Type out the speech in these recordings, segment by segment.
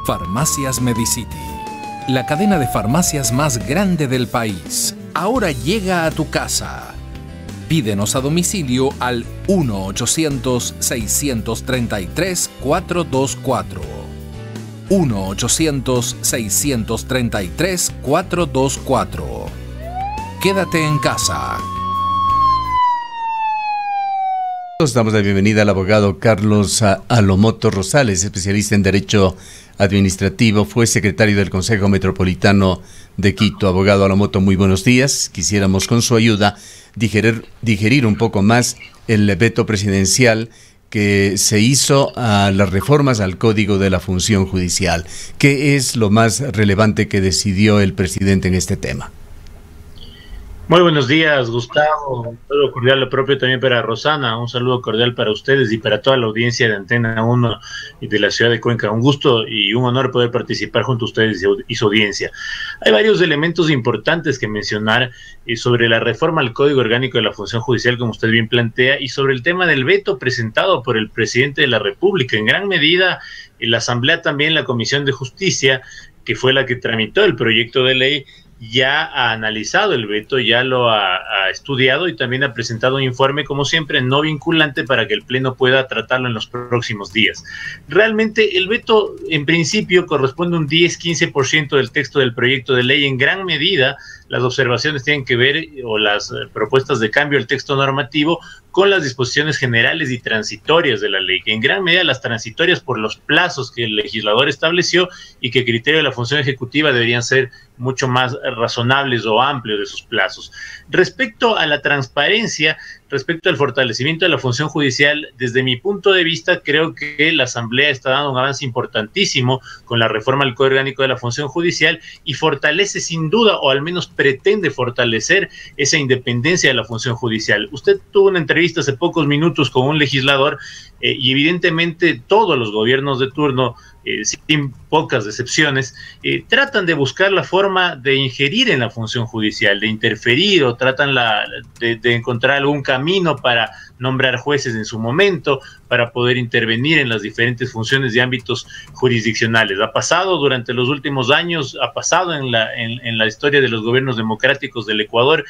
Farmacias Medicity, la cadena de farmacias más grande del país, ahora llega a tu casa. Pídenos a domicilio al 1-800-633-424. 1-800-633-424. Quédate en casa. Damos la bienvenida al abogado Carlos Alomoto Rosales, especialista en Derecho Administrativo, fue secretario del Consejo Metropolitano de Quito. Abogado Alomoto, muy buenos días. Quisiéramos con su ayuda digerir un poco más el veto presidencial que se hizo a las reformas al Código de la Función Judicial. ¿Qué es lo más relevante que decidió el presidente en este tema? Muy buenos días, Gustavo. Un saludo cordial, lo propio también para Rosana. Un saludo cordial para ustedes y para toda la audiencia de Antena 1 y de la ciudad de Cuenca. Un gusto y un honor poder participar junto a ustedes y su audiencia. Hay varios elementos importantes que mencionar sobre la reforma al Código Orgánico de la Función Judicial, como usted bien plantea, y sobre el tema del veto presentado por el presidente de la República. En gran medida, en la Asamblea también, la Comisión de Justicia, que fue la que tramitó el proyecto de ley, ya ha analizado el veto, ya lo ha estudiado y también ha presentado un informe, como siempre, no vinculante para que el Pleno pueda tratarlo en los próximos días. Realmente el veto, en principio, corresponde a un 10-15% del texto del proyecto de ley. En gran medida, las observaciones tienen que ver, o las propuestas de cambio del texto normativo, con las disposiciones generales y transitorias de la ley, que en gran medida las transitorias por los plazos que el legislador estableció y que a criterio de la función ejecutiva deberían ser mucho más razonables o amplios de esos plazos. Respecto a la transparencia, respecto al fortalecimiento de la función judicial, desde mi punto de vista, creo que la Asamblea está dando un avance importantísimo con la reforma al Código Orgánico de la Función Judicial y fortalece sin duda, o al menos pretende fortalecer, esa independencia de la función judicial. Usted tuvo una entrevista hace pocos minutos con un legislador y evidentemente todos los gobiernos de turno, sin pocas excepciones, tratan de buscar la forma de ingerir en la función judicial, de interferir, o tratan de encontrar algún camino para nombrar jueces en su momento, para poder intervenir en las diferentes funciones y ámbitos jurisdiccionales. Ha pasado durante los últimos años, ha pasado en la historia de los gobiernos democráticos del Ecuador,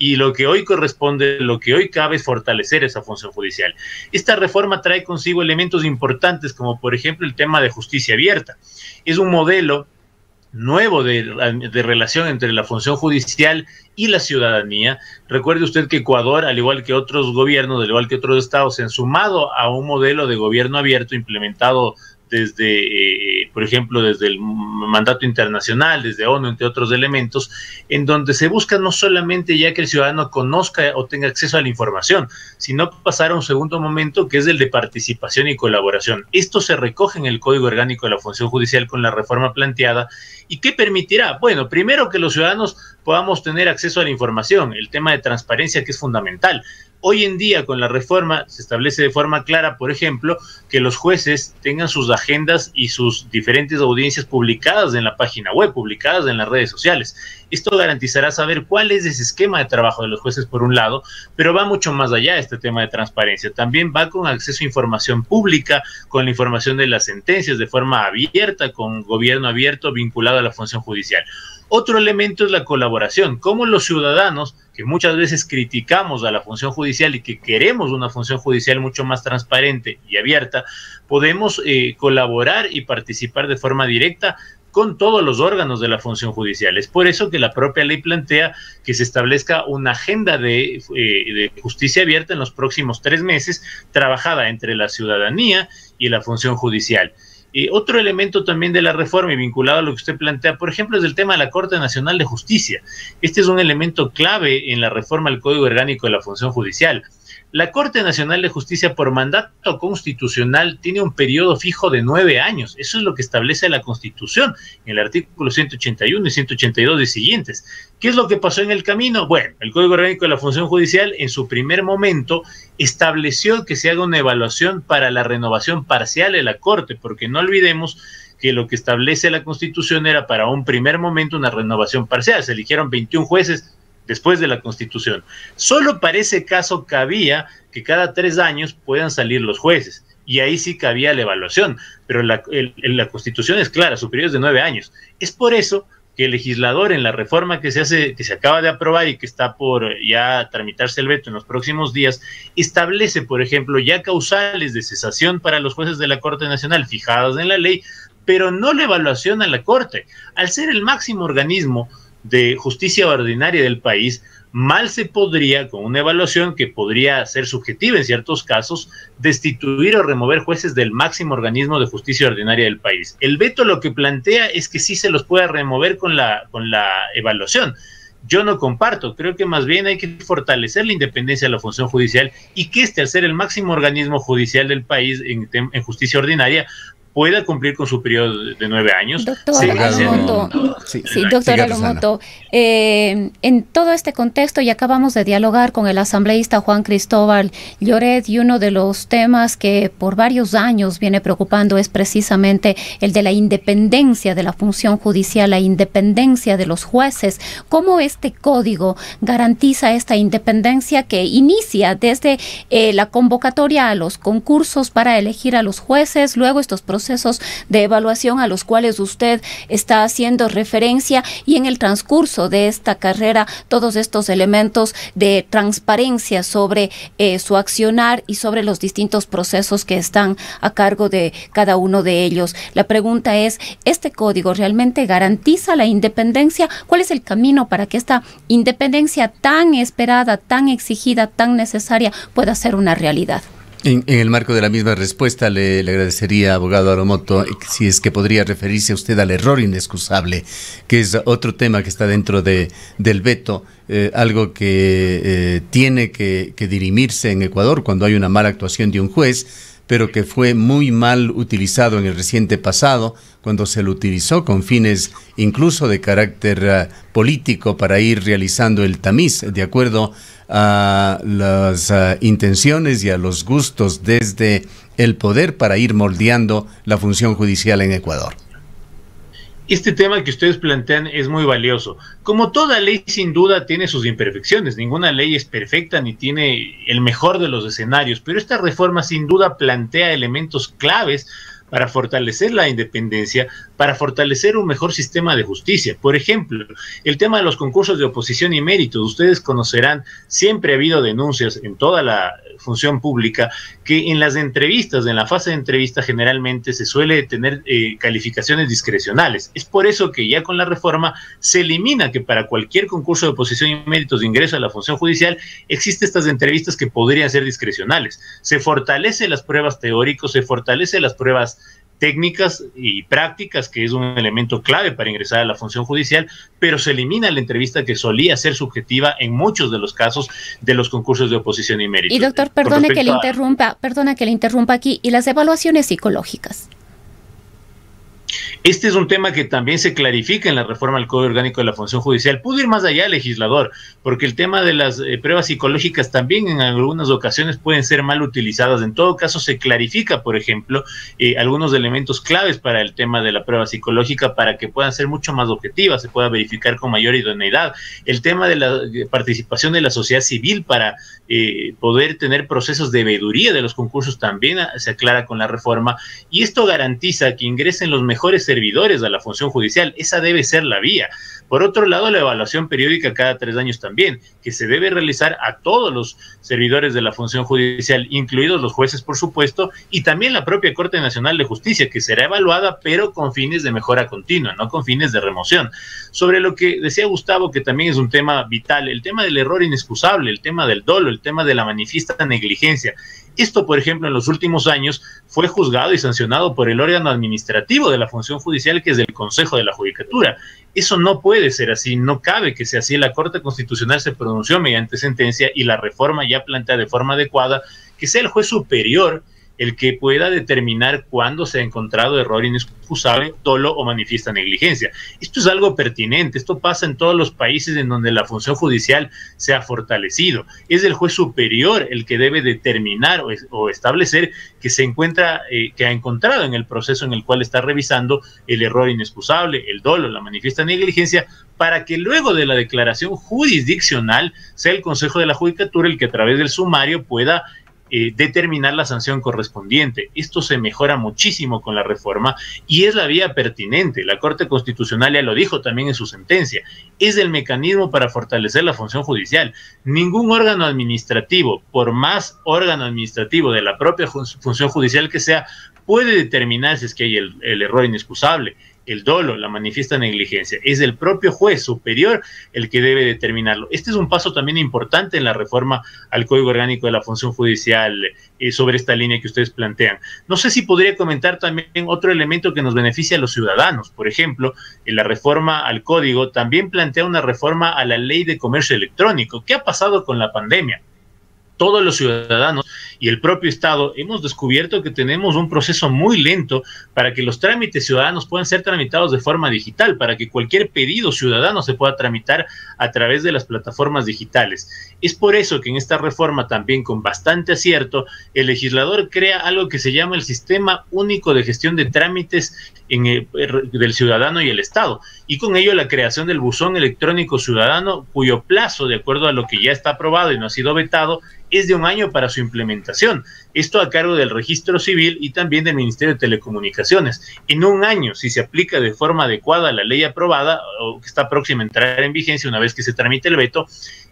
y lo que hoy corresponde, lo que hoy cabe es fortalecer esa función judicial. Esta reforma trae consigo elementos importantes, como por ejemplo el tema de justicia abierta. Es un modelo nuevo de relación entre la función judicial y la ciudadanía. Recuerde usted que Ecuador, al igual que otros gobiernos, al igual que otros estados, se han sumado a un modelo de gobierno abierto implementado desde, por ejemplo, desde el mandato internacional, desde ONU, entre otros elementos, en donde se busca no solamente ya que el ciudadano conozca o tenga acceso a la información, sino pasar a un segundo momento, que es el de participación y colaboración. Esto se recoge en el Código Orgánico de la Función Judicial con la reforma planteada. ¿Y qué permitirá? Bueno, primero, que los ciudadanos podamos tener acceso a la información, el tema de transparencia, que es fundamental. Hoy en día, con la reforma, se establece de forma clara, por ejemplo, que los jueces tengan sus agendas y sus diferentes audiencias publicadas en la página web, publicadas en las redes sociales. Esto garantizará saber cuál es ese esquema de trabajo de los jueces, por un lado, pero va mucho más allá este tema de transparencia. También va con acceso a información pública, con la información de las sentencias de forma abierta, con gobierno abierto vinculado a la función judicial. Otro elemento es la colaboración, cómo los ciudadanos, que muchas veces criticamos a la función judicial y que queremos una función judicial mucho más transparente y abierta, podemos colaborar y participar de forma directa con todos los órganos de la función judicial. Es por eso que la propia ley plantea que se establezca una agenda de justicia abierta en los próximos 3 meses, trabajada entre la ciudadanía y la función judicial. Otro elemento también de la reforma y vinculado a lo que usted plantea, por ejemplo, es el tema de la Corte Nacional de Justicia. Este es un elemento clave en la reforma al Código Orgánico de la Función Judicial. La Corte Nacional de Justicia, por mandato constitucional, tiene un periodo fijo de 9 años. Eso es lo que establece la Constitución en el artículo 181 y 182 y siguientes. ¿Qué es lo que pasó en el camino? Bueno, el Código Orgánico de la Función Judicial, en su primer momento, estableció que se haga una evaluación para la renovación parcial de la Corte, porque no olvidemos que lo que establece la Constitución era para un primer momento una renovación parcial. Se eligieron 21 jueces después de la Constitución. Solo para ese caso cabía que cada 3 años puedan salir los jueces. y ahí sí cabía la evaluación, pero la Constitución es clara, su periodo es de 9 años. Es por eso que el legislador en la reforma que se acaba de aprobar y que está por ya tramitarse el veto en los próximos días, establece, por ejemplo, ya causales de cesación para los jueces de la Corte Nacional fijadas en la ley, pero no la evaluación a la Corte. Al ser el máximo organismo de justicia ordinaria del país, mal se podría, con una evaluación que podría ser subjetiva en ciertos casos, destituir o remover jueces del máximo organismo de justicia ordinaria del país. El veto lo que plantea es que sí se los pueda remover con la evaluación. Yo no comparto, creo que más bien hay que fortalecer la independencia de la función judicial y que al ser el máximo organismo judicial del país en justicia ordinaria, pueda cumplir con su periodo de 9 años. Doctor Alomoto, doctor Alomoto, en todo este contexto, y acabamos de dialogar con el asambleísta Juan Cristóbal Lloret, y uno de los temas que por varios años viene preocupando es precisamente el de la independencia de la función judicial, la independencia de los jueces. ¿Cómo este código garantiza esta independencia que inicia desde la convocatoria a los concursos para elegir a los jueces, luego estos procesos de evaluación a los cuales usted está haciendo referencia, y en el transcurso de esta carrera todos estos elementos de transparencia sobre su accionar y sobre los distintos procesos que están a cargo de cada uno de ellos? La pregunta es, ¿este código realmente garantiza la independencia? ¿Cuál es el camino para que esta independencia tan esperada, tan exigida, tan necesaria pueda ser una realidad? En el marco de la misma respuesta, le agradecería, abogado Alomoto, si es que podría referirse usted al error inexcusable, que es otro tema que está dentro del veto, algo que tiene que dirimirse en Ecuador cuando hay una mala actuación de un juez, pero que fue muy mal utilizado en el reciente pasado, cuando se lo utilizó con fines incluso de carácter político para ir realizando el tamiz de acuerdo a las intenciones y a los gustos desde el poder para ir moldeando la función judicial en Ecuador. Este tema que ustedes plantean es muy valioso. Como toda ley, sin duda, tiene sus imperfecciones. Ninguna ley es perfecta ni tiene el mejor de los escenarios, pero esta reforma sin duda plantea elementos claves para fortalecer la independencia, para fortalecer un mejor sistema de justicia. Por ejemplo, el tema de los concursos de oposición y méritos. Ustedes conocerán, siempre ha habido denuncias en toda la función pública que en las entrevistas, en la fase de entrevista, generalmente se suele tener calificaciones discrecionales. Es por eso que ya con la reforma se elimina que para cualquier concurso de oposición y méritos de ingreso a la función judicial existen estas entrevistas que podrían ser discrecionales. Se fortalece las pruebas teóricas, se fortalece las pruebas técnicas y prácticas, que es un elemento clave para ingresar a la función judicial, pero se elimina la entrevista que solía ser subjetiva en muchos de los casos de los concursos de oposición y méritos. Y doctor, perdona que le interrumpa aquí, ¿y las evaluaciones psicológicas? Este es un tema que también se clarifica en la reforma al Código Orgánico de la Función Judicial. Pudo ir más allá el legislador, porque el tema de las pruebas psicológicas también en algunas ocasiones pueden ser mal utilizadas. En todo caso, se clarifica, por ejemplo, algunos elementos claves para el tema de la prueba psicológica para que puedan ser mucho más objetivas, se pueda verificar con mayor idoneidad. El tema de la participación de la sociedad civil para poder tener procesos de veeduría de los concursos también se aclara con la reforma, y esto garantiza que ingresen los mejores servidores a la función judicial. Esa debe ser la vía. Por otro lado, la evaluación periódica cada 3 años también, que se debe realizar a todos los servidores de la función judicial, incluidos los jueces, por supuesto, y también la propia Corte Nacional de Justicia, que será evaluada, pero con fines de mejora continua, no con fines de remoción. Sobre lo que decía Gustavo, que también es un tema vital, el tema del error inexcusable, el tema del dolo, el tema de la manifiesta negligencia. Esto, por ejemplo, en los últimos años fue juzgado y sancionado por el órgano administrativo de la función judicial, que es el Consejo de la Judicatura. Eso no puede ser así, no cabe que sea así. La Corte Constitucional se pronunció mediante sentencia y la reforma ya plantea de forma adecuada que sea el juez superior el que pueda determinar cuándo se ha encontrado error inexcusable, dolo o manifiesta negligencia. Esto es algo pertinente, esto pasa en todos los países en donde la función judicial se ha fortalecido. Es el juez superior el que debe determinar o establecer que se encuentra, que ha encontrado en el proceso en el cual está revisando el error inexcusable, el dolo, la manifiesta negligencia, para que luego de la declaración jurisdiccional sea el Consejo de la Judicatura el que a través del sumario pueda determinar la sanción correspondiente. Esto se mejora muchísimo con la reforma y es la vía pertinente. La Corte Constitucional ya lo dijo también en su sentencia. Es el mecanismo para fortalecer la función judicial. Ningún órgano administrativo, por más órgano administrativo de la propia función judicial que sea, puede determinar si es que hay el error inexcusable, el dolo, la manifiesta negligencia. Es el propio juez superior el que debe determinarlo. Este es un paso también importante en la reforma al Código Orgánico de la Función Judicial sobre esta línea que ustedes plantean. No sé si podría comentar también otro elemento que nos beneficia a los ciudadanos. Por ejemplo, en la reforma al Código también plantea una reforma a la Ley de Comercio Electrónico. ¿Qué ha pasado con la pandemia? Todos los ciudadanos y el propio Estado hemos descubierto que tenemos un proceso muy lento para que los trámites ciudadanos puedan ser tramitados de forma digital, para que cualquier pedido ciudadano se pueda tramitar a través de las plataformas digitales. Es por eso que en esta reforma, también con bastante acierto, el legislador crea algo que se llama el Sistema Único de Gestión de Trámites del Ciudadano y el Estado, y con ello la creación del buzón electrónico ciudadano, cuyo plazo, de acuerdo a lo que ya está aprobado y no ha sido vetado, es de 1 año para su implementación. Esto a cargo del Registro Civil y también del Ministerio de Telecomunicaciones. En 1 año, si se aplica de forma adecuada la ley aprobada o que está próxima a entrar en vigencia una vez que se tramite el veto,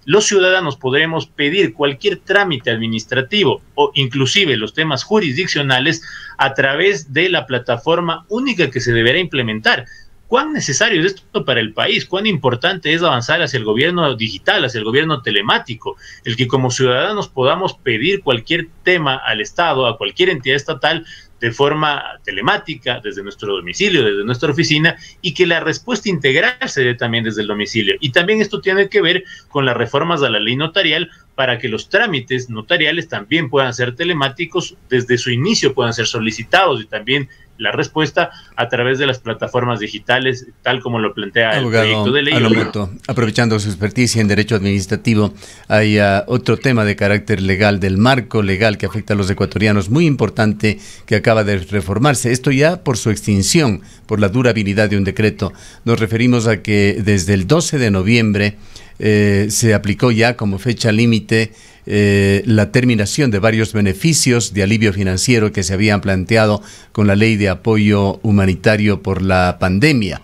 los ciudadanos podremos pedir cualquier trámite administrativo o inclusive los temas jurisdiccionales a través de la plataforma única que se deberá implementar. ¿Cuán necesario es esto para el país? ¿Cuán importante es avanzar hacia el gobierno digital, hacia el gobierno telemático? El que como ciudadanos podamos pedir cualquier tema al Estado, a cualquier entidad estatal, de forma telemática, desde nuestro domicilio, desde nuestra oficina, y que la respuesta integral se dé también desde el domicilio. Y también esto tiene que ver con las reformas a la ley notarial, para que los trámites notariales también puedan ser telemáticos, desde su inicio puedan ser solicitados y también la respuesta a través de las plataformas digitales, tal como lo plantea el proyecto de ley. Alomoto, aprovechando su experticia en derecho administrativo, hay otro tema de carácter legal, del marco legal que afecta a los ecuatorianos, muy importante, que acaba de reformarse. Esto ya por su extinción, por la durabilidad de un decreto. Nos referimos a que desde el 12 de noviembre se aplicó ya como fecha límite la terminación de varios beneficios de alivio financiero que se habían planteado con la ley de apoyo humanitario por la pandemia.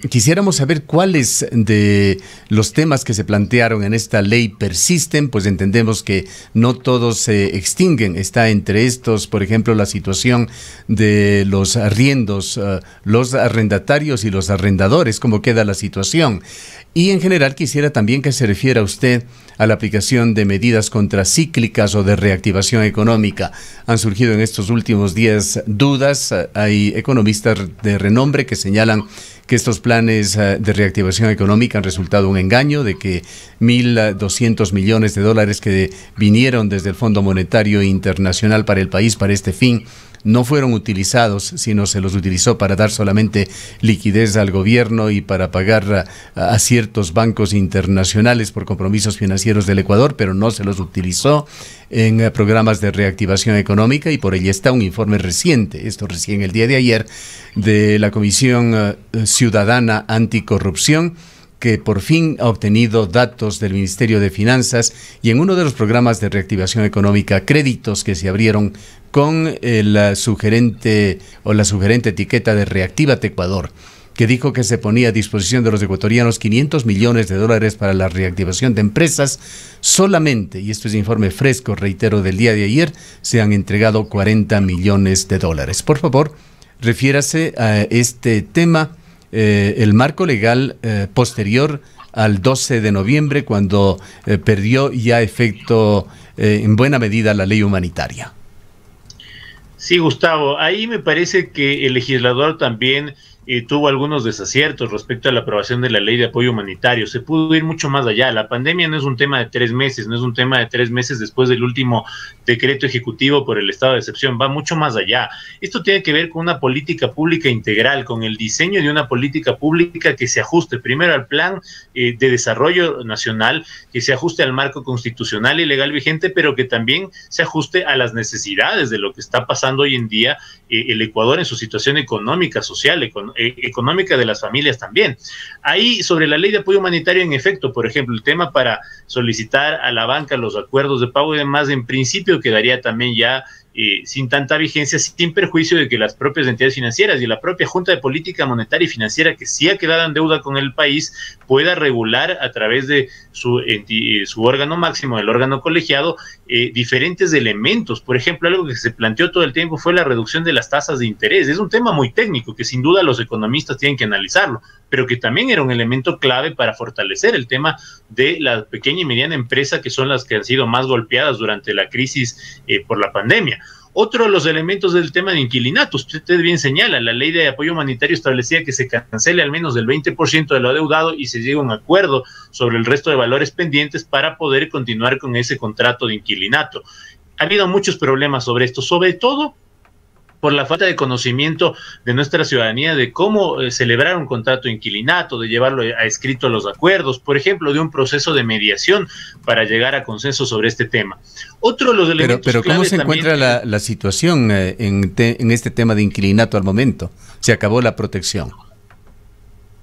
Quisiéramos saber cuáles de los temas que se plantearon en esta ley persisten, pues entendemos que no todos se extinguen. Está entre estos, por ejemplo, la situación de los arriendos, los arrendatarios y los arrendadores, cómo queda la situación. Y en general quisiera también que se refiera usted a la aplicación de medidas contracíclicas o de reactivación económica. Han surgido en estos últimos días dudas. Hay economistas de renombre que señalan que estos planes de reactivación económica han resultado un engaño, de que 1.200 millones de dólares que vinieron desde el Fondo Monetario Internacional para el país para este fin no fueron utilizados, sino se los utilizó para dar solamente liquidez al gobierno y para pagar a ciertos bancos internacionales por compromisos financieros del Ecuador, pero no se los utilizó en programas de reactivación económica, y por ello está un informe reciente, esto recién el día de ayer, de la Comisión Ciudadana Anticorrupción, que por fin ha obtenido datos del Ministerio de Finanzas, y en uno de los programas de reactivación económica, créditos que se abrieron con la sugerente etiqueta de Reactívate Ecuador, que dijo que se ponía a disposición de los ecuatorianos 500 millones de dólares para la reactivación de empresas. Solamente, y esto es informe fresco, reitero, del día de ayer, se han entregado 40 millones de dólares. Por favor, refiérase a este tema, el marco legal posterior al 12 de noviembre, cuando perdió ya efecto en buena medida la ley humanitaria. Sí, Gustavo, ahí me parece que el legislador también tuvo algunos desaciertos respecto a la aprobación de la ley de apoyo humanitario. Se pudo ir mucho más allá. La pandemia no es un tema de 3 meses, no es un tema de 3 meses después del último decreto ejecutivo por el estado de excepción, va mucho más allá. Esto tiene que ver con una política pública integral, con el diseño de una política pública que se ajuste primero al plan de desarrollo nacional, que se ajuste al marco constitucional y legal vigente, pero que también se ajuste a las necesidades de lo que está pasando hoy en día el Ecuador en su situación económica, social, económica de las familias también. Ahí, sobre la ley de apoyo humanitario, en efecto, por ejemplo, el tema para solicitar a la banca los acuerdos de pago y demás, en principio quedaría también ya sin tanta vigencia, sin perjuicio de que las propias entidades financieras y la propia Junta de Política Monetaria y Financiera, que sí ha quedado en deuda con el país, pueda regular a través de su órgano máximo, el órgano colegiado, diferentes elementos. Por ejemplo, algo que se planteó todo el tiempo fue la reducción de las tasas de interés. Es un tema muy técnico que sin duda los economistas tienen que analizarlo, pero que también era un elemento clave para fortalecer el tema de la pequeña y mediana empresa, que son las que han sido más golpeadas durante la crisis por la pandemia. Otro de los elementos del tema de inquilinato, usted bien señala, la ley de apoyo humanitario establecía que se cancele al menos del 20% de lo adeudado y se llegue a un acuerdo sobre el resto de valores pendientes para poder continuar con ese contrato de inquilinato. Ha habido muchos problemas sobre esto, sobre todo por la falta de conocimiento de nuestra ciudadanía de cómo celebrar un contrato de inquilinato, de llevarlo a escrito los acuerdos, por ejemplo, de un proceso de mediación para llegar a consenso sobre este tema. Otro de los elementos Pero ¿cómo se encuentra la situación en este tema de inquilinato al momento? ¿Se acabó la protección?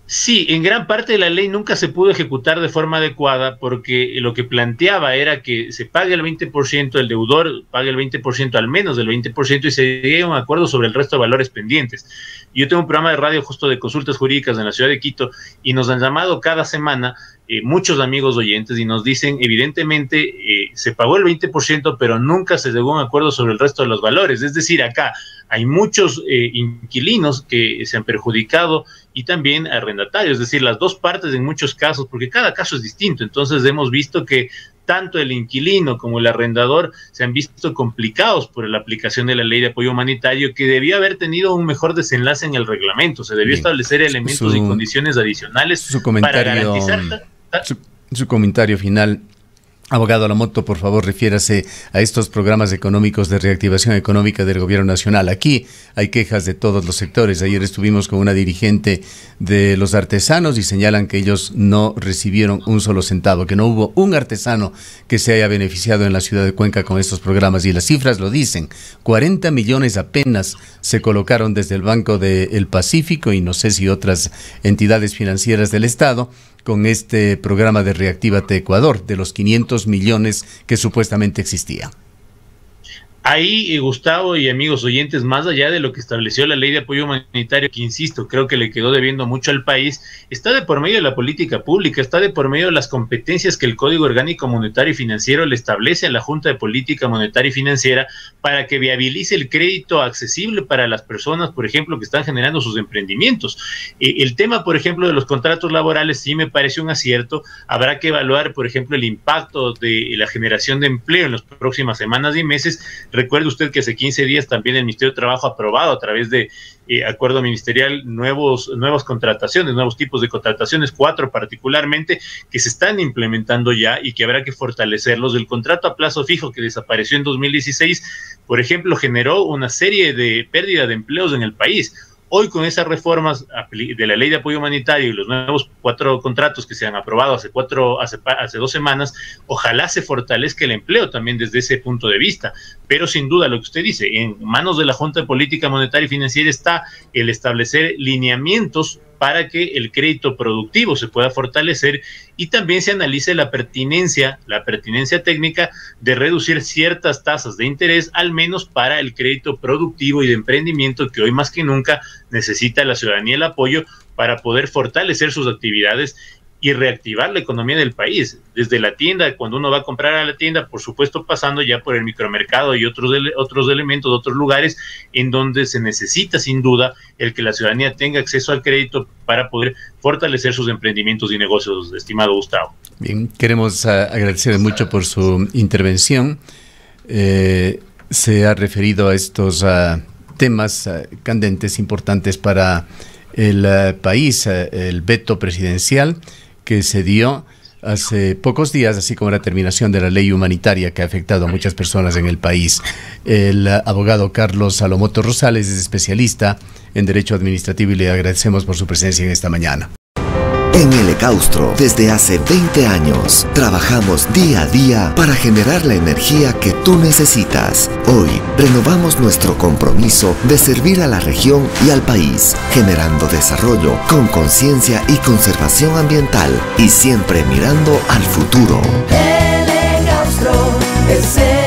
Sí, en gran parte la ley nunca se pudo ejecutar de forma adecuada porque lo que planteaba era que se pague el 20%, el deudor pague el 20%, al menos del 20%, y se llegue a un acuerdo sobre el resto de valores pendientes. Yo tengo un programa de radio justo de consultas jurídicas en la ciudad de Quito y nos han llamado cada semana muchos amigos oyentes y nos dicen, evidentemente, se pagó el 20%, pero nunca se llegó a un acuerdo sobre el resto de los valores. Es decir, acá hay muchos inquilinos que se han perjudicado y también arrendatarios, es decir, las dos partes en muchos casos, porque cada caso es distinto. Entonces hemos visto que tanto el inquilino como el arrendador se han visto complicados por la aplicación de la ley de apoyo humanitario, que debió haber tenido un mejor desenlace en el reglamento. Se debió establecer elementos y condiciones adicionales para garantizar... Su comentario final. Abogado Alomoto, por favor, refiérase a estos programas económicos de reactivación económica del gobierno nacional. Aquí hay quejas de todos los sectores. Ayer estuvimos con una dirigente de los artesanos y señalan que ellos no recibieron un solo centavo, que no hubo un artesano que se haya beneficiado en la ciudad de Cuenca con estos programas. Y las cifras lo dicen, 40 millones apenas se colocaron desde el Banco del Pacífico y no sé si otras entidades financieras del Estado, con este programa de Reactívate Ecuador, de los 500 millones que supuestamente existía. Ahí, Gustavo y amigos oyentes, más allá de lo que estableció la ley de apoyo humanitario, que insisto, creo que le quedó debiendo mucho al país, está de por medio de la política pública, está de por medio de las competencias que el Código Orgánico Monetario y Financiero le establece a la Junta de Política Monetaria y Financiera para que viabilice el crédito accesible para las personas, por ejemplo, que están generando sus emprendimientos. El tema, por ejemplo, de los contratos laborales sí me parece un acierto. Habrá que evaluar, por ejemplo, el impacto de la generación de empleo en las próximas semanas y meses. Recuerde usted que hace 15 días también el Ministerio de Trabajo ha aprobado a través de acuerdo ministerial nuevas contrataciones, nuevos tipos de contrataciones, 4 particularmente, que se están implementando ya y que habrá que fortalecerlos. El contrato a plazo fijo que desapareció en 2016, por ejemplo, generó una serie de pérdida de empleos en el país. Hoy, con esas reformas de la ley de apoyo humanitario y los nuevos 4 contratos que se han aprobado hace 2 semanas, ojalá se fortalezca el empleo también desde ese punto de vista. Pero sin duda, lo que usted dice, en manos de la Junta de Política Monetaria y Financiera está el establecer lineamientos para que el crédito productivo se pueda fortalecer y también se analice la pertinencia técnica de reducir ciertas tasas de interés, al menos para el crédito productivo y de emprendimiento, que hoy más que nunca necesita la ciudadanía el apoyo para poder fortalecer sus actividades y reactivar la economía del país, desde la tienda, cuando uno va a comprar a la tienda, por supuesto pasando ya por el micromercado y otros elementos, otros lugares en donde se necesita sin duda el que la ciudadanía tenga acceso al crédito para poder fortalecer sus emprendimientos y negocios, estimado Gustavo. Bien, queremos agradecerle mucho por su intervención. Se ha referido a estos temas candentes, importantes para el país, el veto presidencial que se dio hace pocos días, así como la terminación de la ley humanitaria que ha afectado a muchas personas en el país. El abogado Carlos Alomoto Rosales es especialista en Derecho Administrativo y le agradecemos por su presencia en esta mañana. En Elecaustro, desde hace 20 años, trabajamos día a día para generar la energía que tú necesitas. Hoy, renovamos nuestro compromiso de servir a la región y al país, generando desarrollo con conciencia y conservación ambiental y siempre mirando al futuro. Elecaustro es